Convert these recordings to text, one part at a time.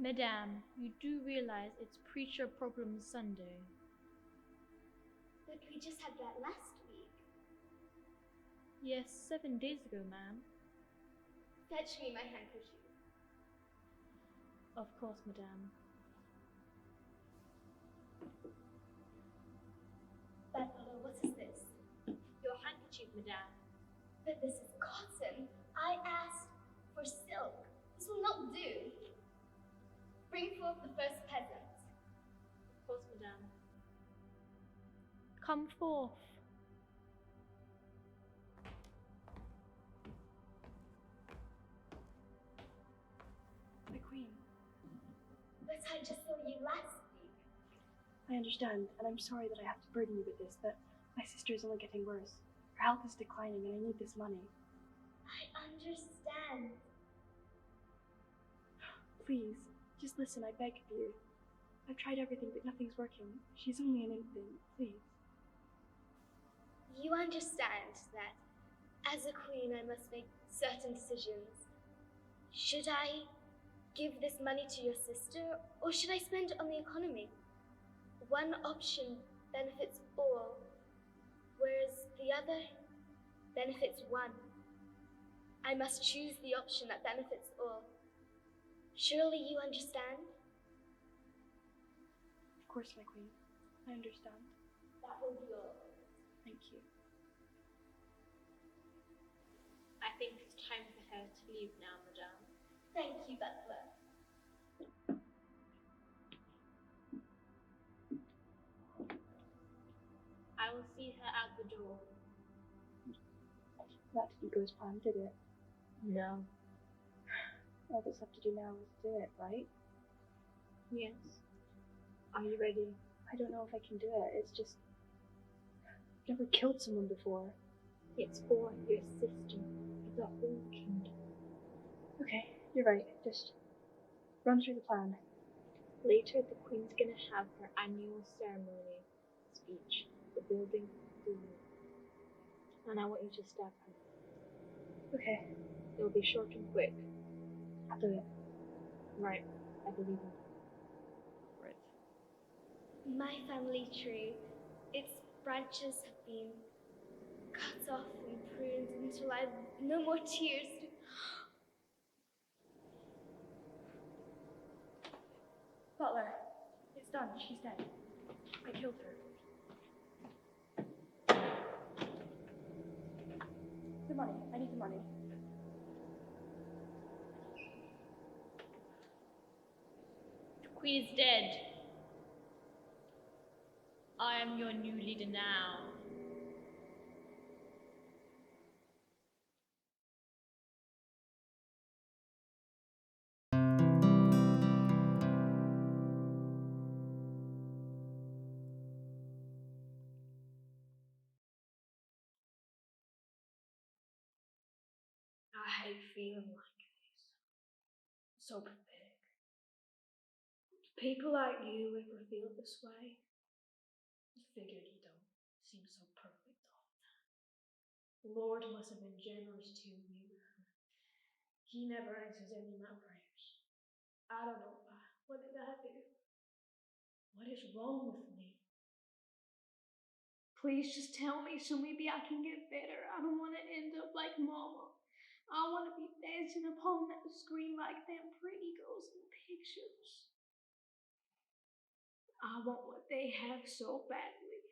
Madame, you do realize it's Preacher Problem Sunday. But we just had that last week. Yes, 7 days ago, ma'am. Fetch me my handkerchief. Of course, madame. Butler, what is this? Your handkerchief, madame. But this is cotton. I asked for silk. This will not do. Bring forth the first peasant. Of course, madame. Come forth. My queen. But I just saw you last week. I understand, and I'm sorry that I have to burden you with this, but my sister is only getting worse. Her health is declining, and I need this money. I understand. Please, just listen, I beg of you. I've tried everything, but nothing's working. She's only an infant, please. You understand that as a queen I must make certain decisions. Should I give this money to your sister, or should I spend it on the economy? One option benefits all, whereas the other benefits one. I must choose the option that benefits all. Surely you understand? Of course, my queen. I understand. That will be all. Thank you. I think it's time for her to leave now, madame. Thank you, Butler. I will see her out the door. That didn't go as planned, did it? No. All that's left to do now is do it, right? Yes. Are you ready? I don't know if I can do it. It's just... I've never killed someone before. It's for your sister, for the whole kingdom. Okay, you're right. Just run through the plan. Later, the queen's gonna have her annual ceremony speech, the building food. And I want you to stab her. Okay, It'll be short and quick. I'll do it. Right, I believe you. Right. My family tree, its branches have been cut off and pruned until I've no more tears. Butler, it's done. She's dead. I killed her. The money. I need the money. The queen is dead. I am your new leader now. I hate feeling like this. So pathetic. People like you ever feel this way? I figured you don't. Seem so perfect all the time. The Lord must have been generous to you. He never answers any of my prayers. I don't know why. What did I do? What is wrong with me? Please just tell me so maybe I can get better. I don't want to end up like Mama. I want to be dancing upon that screen like them pretty girls in pictures. I want what they have so badly.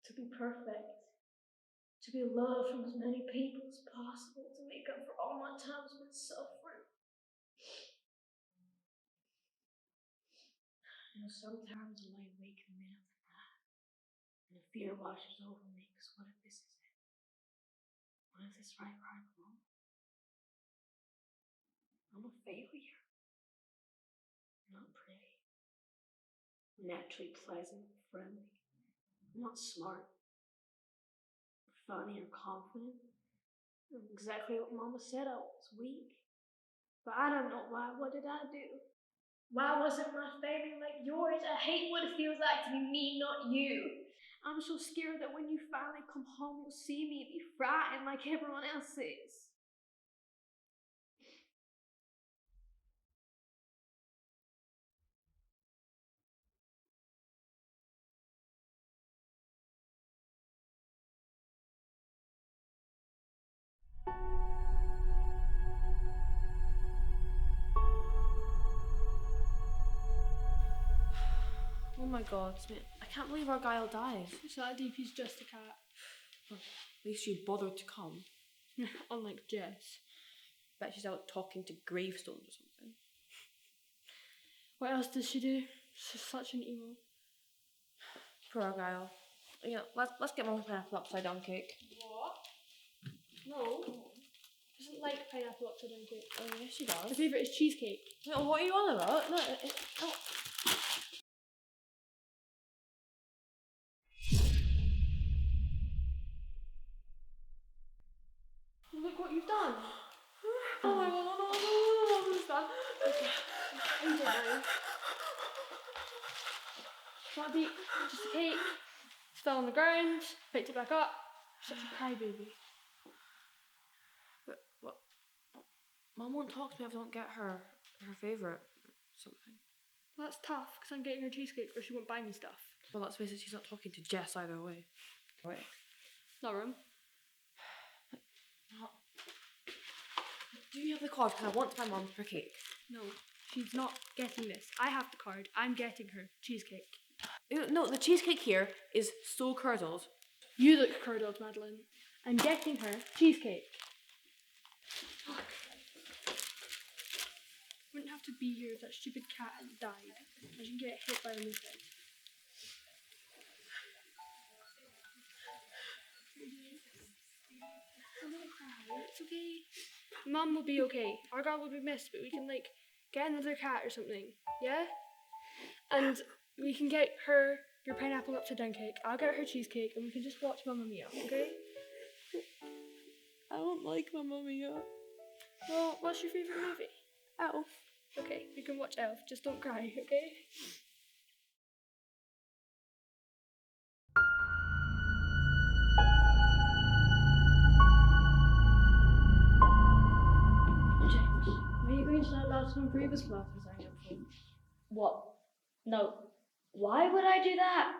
To be perfect. To be loved from as many people as possible. To make up for all my times with suffering. You know, sometimes I lie awake in the middle of the night. And the fear washes over me, because what if this is it? What if this right where I belong? I'm a failure. I'm not pretty. I'm naturally pleasant, friendly. I'm not smart, or funny, or confident. I'm exactly what Mama said I was, weak. But I don't know why. What did I do? Why wasn't my family like yours? I hate what it feels like to be me, not you. I'm so scared that when you finally come home, you'll see me and be frightened like everyone else is. my god, mate, I can't believe Argyle died. It's not deep, he's just a cat. At least you bothered to come. Unlike Jess. Bet she's out talking to gravestones or something. What else does she do? She's such an emo. Poor Argyle. Yeah, let's get Mum's pineapple upside down cake. What? No. She doesn't like pineapple upside down cake. Oh, yes, she Her does. favourite is cheesecake. No, what are you on about? No, no. Look what you've done. Oh my god, no, what's that? You don't know. Can't be just a cake. It fell on the ground, picked it back up. Such a crybaby. But what? Mum won't talk to me if I don't get her favourite something. Well, that's tough because I'm getting her cheesecake or she won't buy me stuff. Well, let's face it, she's not talking to Jess either way. Wait. Not room. Do you have the card? Because I want to buy Mum her cake. No, she's not getting this. I have the card. I'm getting her cheesecake. No, the cheesecake here is so curdled. You look curdled, Madeline. I'm getting her cheesecake. Wouldn't have to be here if that stupid cat had died. I should get hit by a moped. I'm gonna cry. It's okay. Mum will be okay. Argyle will be missed, but we can get another cat or something. Yeah? And we can get her your pineapple upside down cake. I'll get her cheesecake, and we can just watch Mamma Mia. Okay? I don't like Mamma Mia. Well, what's your favourite movie? Elf. Okay, we can watch Elf. Just don't cry, okay? James, were you going to that Latin previous class we signed up for? What? No. Why would I do that?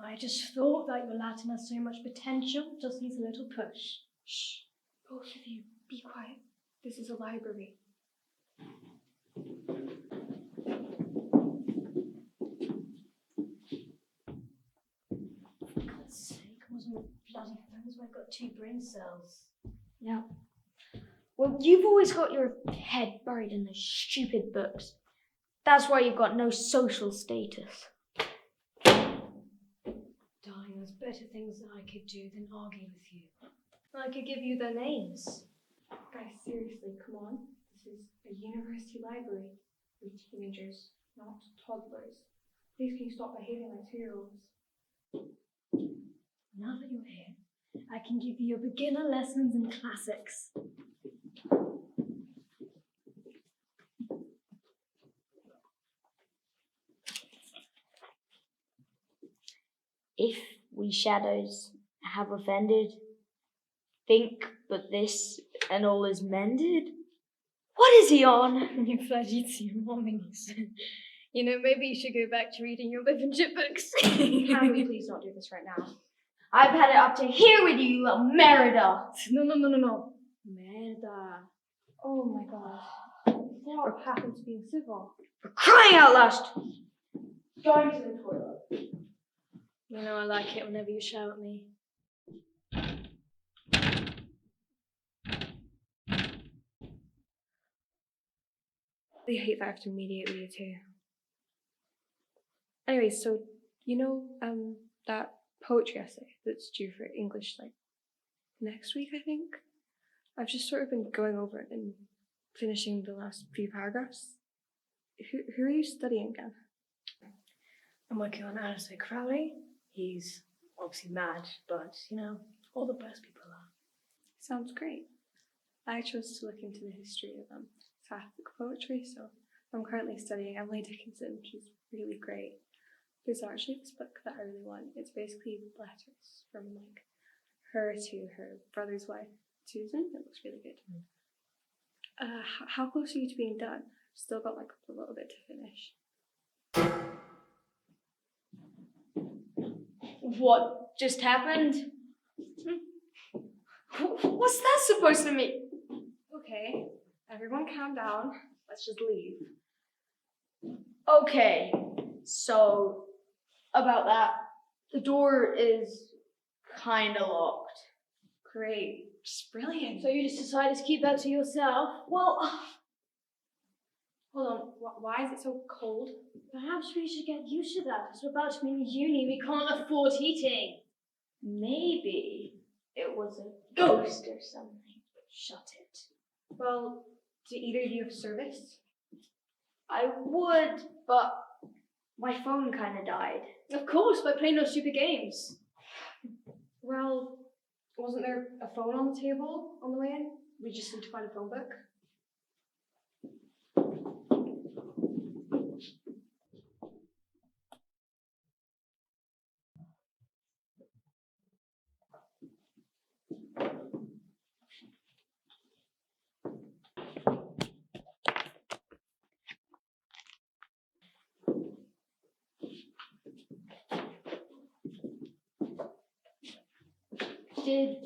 I just thought that your Latin has so much potential, just needs a little push. Shh. Both of you, be quiet. This is a library. For God's sake, I wasn't bloody friends when I got 2 brain cells. Yeah. Well, you've always got your head buried in those stupid books. That's why you've got no social status. Darling, there's better things that I could do than argue with you. I could give you their names. Guys, seriously, come on. This is a university library. We're teenagers, not toddlers. Please can you stop behaving like 2-year-olds? Now that you're here, I can give you your beginner lessons in classics. If we shadows have offended, think but this and all is mended. What is he on? You bloody mummies. You know, maybe you should go back to reading your Biff and Chip books. Can we please not do this right now? I've had it up to here with you, little Merida. No. Merda. Oh my god. What happened to being civil? For crying out loud! Going to the toilet. You know, I like it whenever you shout at me. They hate that I have to mediate with you too. Anyway, so you know that poetry essay that's due for English next week, I think? I've just sort of been going over it and finishing the last few paragraphs. Who are you studying again? I'm working on Alistair Crowley. He's obviously mad, but all the best people are. Sounds great. I chose to look into the history of Sapphic poetry, so I'm currently studying Emily Dickinson, which is really great. There's actually this book that I really want. It's basically letters from her to her brother's wife, Susan. It looks really good. How close are you to being done? Still got a little bit to finish. What just happened? What's that supposed to mean? Okay, everyone calm down. Let's just leave. Okay, so about that. The door is kinda locked. Great. It's brilliant. So you just decided to keep that to yourself? Well, hold on. Why is it so cold? Perhaps we should get used to that, because we're about to be in uni, we can't afford heating. Maybe it was a ghost or something. Shut it. Well, do either of you have service? I would, but my phone kinda died. Of course, by playing those stupid games. Well, wasn't there a phone on the table on the way in? We just need to find a phone book. Did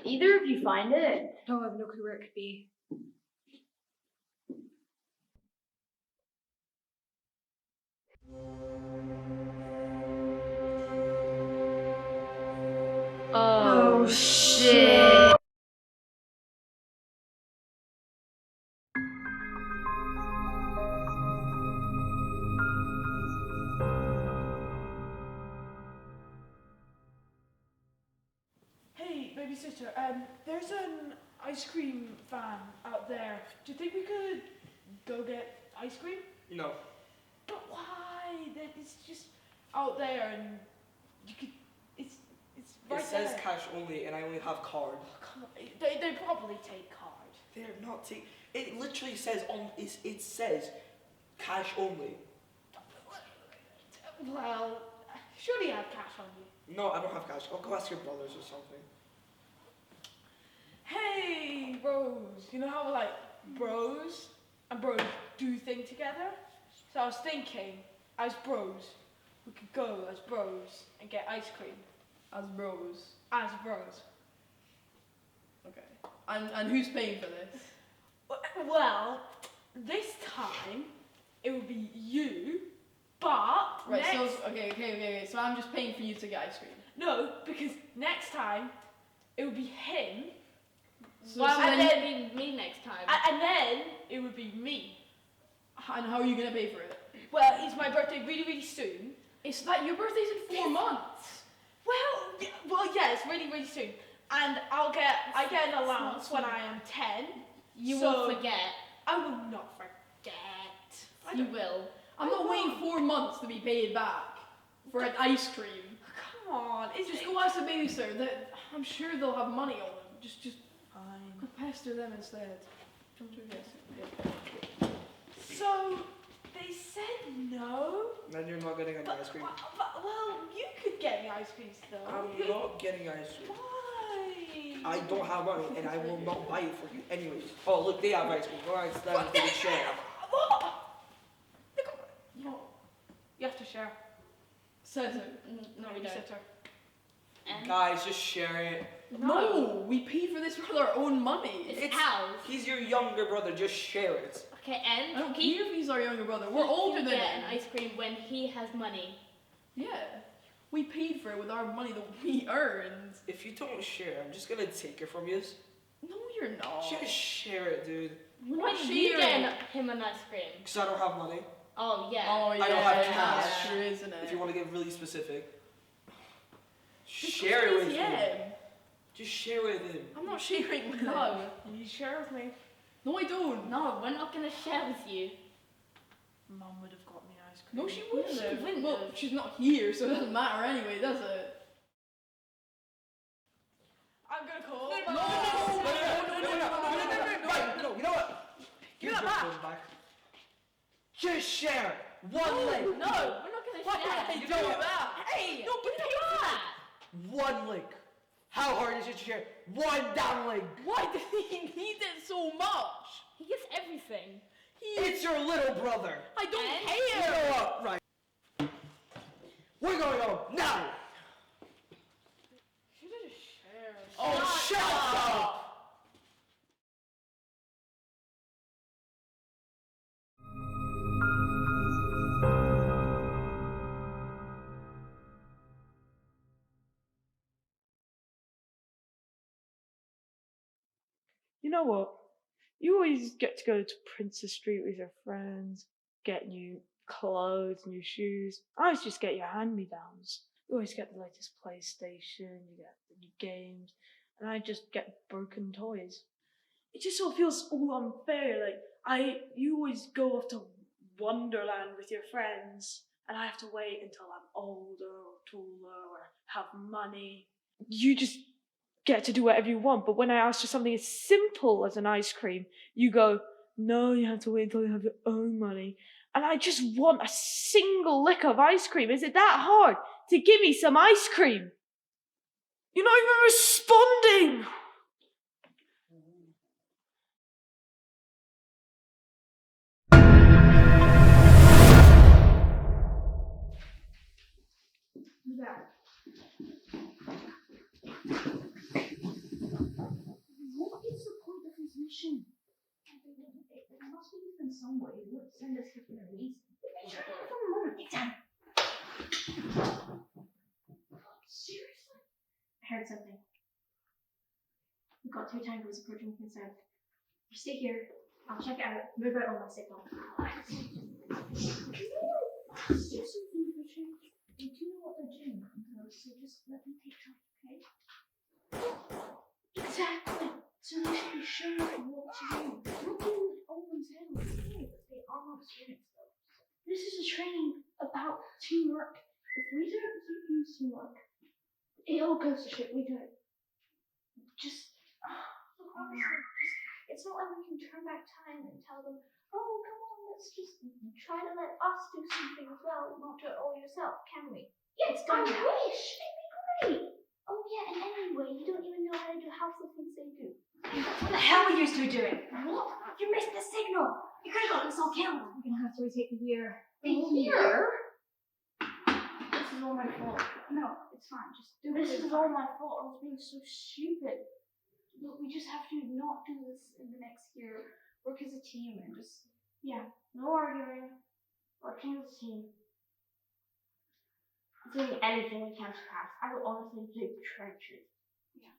either of you find it? No, I have no clue where it could be. Oh shit. Hey, baby sister, there's an ice cream van out there. Do you think we could go get ice cream? No. But why? That it's just out there and you could, it's right It says there. cash only, and I only have card. Oh, come on, they probably take card. They're not taking. It literally says it says cash only. Well, surely you have cash on you. No, I don't have cash. I'll go ask your brothers or something. Hey, Rose, you know how like bros and bros do things together? So I was thinking, as bros, we could go as bros and get ice cream. As bros. As bros. Okay. And who's paying for this? Well, this time it would be you, but Right, next... so okay. So I'm just paying for you to get ice cream. No, because next time it would be him. So, Well, so and then, then Be me next time. and then it would be me. and how are you gonna pay for it? Well, it's my birthday really, really soon. It's like your birthday's in 4 months. Well, yeah, it's really, really soon. And I get an allowance when I am 10. You so will forget. I will not forget. You will. I'm not waiting 4 months to be paid back for an ice cream. Come on, it's Just go ask the babysitter. I'm sure they'll have money on them. Just fine. go pester them instead. Don't do this. So they said no. Then you're not getting any ice cream. Well, you could get me ice cream still. I'm not getting ice cream. Why? I don't have money, and I will not buy it for you anyways. Oh, look, they have ice cream. Alright, so What? then we can share. What? No, you have to share. Says it. No, we don't. Babysitter. Guys, just share it. No, we pay for this with our own money. It's ours. He's your younger brother, just share it. Okay, and I don't he care if he's our younger brother. We're he older can than get him. an ice cream when he has money. Yeah. We paid for it with our money that we earned. If you don't share, I'm just gonna take it from you. No, you're not. Just share it, dude. We're When not did you sharing. get him an ice cream? Because I don't have money. Oh yeah. Oh yeah, I don't have that's cash. true, isn't it? If you want to get really specific. Just Share it go with to him. ATM. Just share it with him. I'm not sharing with him. No. You share with me. No, I don't. No, we're not gonna share with you. Mum would have got me ice cream. No, she wouldn't She have. wouldn't Well, have. she's not here, so it doesn't matter anyway, does it? I'm gonna call. No, you know what? Give your phone back. Just share one link. No, we're not gonna share. You know what? Hey, no, but pay for that. One link. How hard is it to share? One downlink. Why did he need it so much? He gets everything. It's your little brother. I don't And- You care. know what? Right. We're going home now. Should have just shared. Oh, shut up. You know what? You always get to go to Princess Street with your friends, get new clothes, new shoes. I always just get your hand-me-downs. You always get the latest PlayStation, you get the new games, and I just get broken toys. It just sort of feels all unfair. Like you always go off to Wonderland with your friends, and I have to wait until I'm older or taller or have money. You just get to do whatever you want, but when I ask for something as simple as an ice cream, you go, no, you have to wait until you have your own money. And I just want a single lick of ice cream. Is it that hard to give me some ice cream? You're not even responding! Who's that? What is the point of his mission? There must be in some way. He would send us here for a reason. Shut up for a moment, get down. Seriously? I heard something. We've got two tangos approaching from the south. You stay here. I'll check it out. Move out on my signal. Let's do something for a change. They do know what they're doing, so just let them take charge, okay? Exactly. So they should be sure of what to do. Not in Owen's head on the but they are not experienced though. This is a training about teamwork. If we don't use teamwork, it all goes to shit. We do it. Just, look, honestly, it's not like we can turn back time and tell them, oh, come on, let's just try to let us do something as well, not do it all yourself, can we? Yes, I wish. It'd be great. Oh yeah, and anyway, you don't even know how to do half the things they do. What the hell were you two doing? What? You missed the signal. You could have gotten us all killed. We're gonna have to retake the year. The year? This is all my fault. No, it's fine. Just do it. This is all my fault. I was being so stupid. Look, we just have to not do this in the next year. Work as a team and just, yeah, no arguing. Working as a team. Doing anything we can to pass. I will honestly dig trenches. Yeah.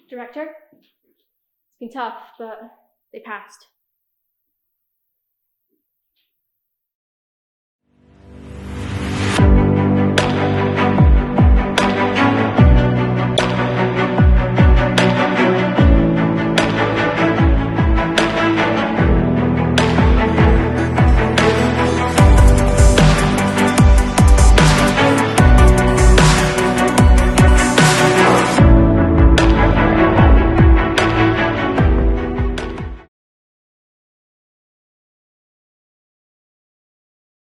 Director, it's been tough, but they passed.